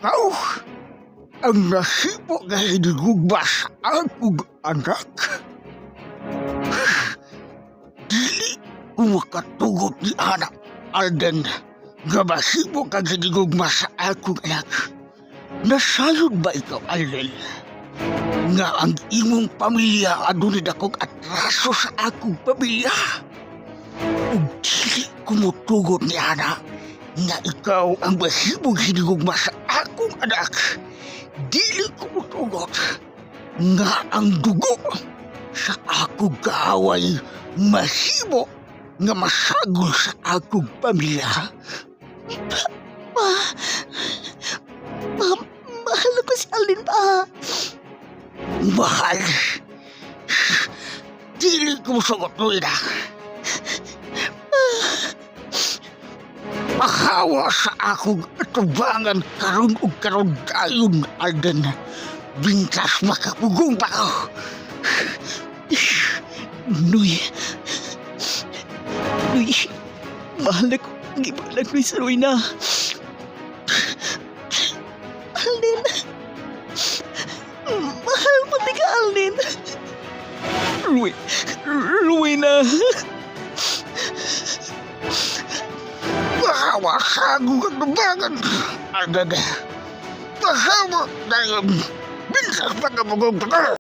ikaw ang nasipo nga hinigugma sa akong anak. Dili ko makatugot ni anak Alden nga masipo kang hinigugma sa akong anak. Nasayod ba ikaw, Alden? Nga ang imong pamilya adunay akong atraso sa akong pamilya. Ug dili ko motugot ni anak nga ikaw ang mahimong hinigugma sa akong anak. Dili ko motugot nga ang dugo sa akong kaaway mahimo nga masagol sa akong pamilya. Mahal ko si Alden pa. Mahal. Dili ko mosugot no ina. Mahawa sa akong atubangan karon ug karon dayon, Alden. Bintas makapugong pa ko. Nuy, mahal ko. Gibalag ko sa Rowena. Alden. Mahal mo ni ka, Alden. Rowena. Mahawa sa akong atubangan, Alden. Mahawa dahil bintas makapugong pa ko.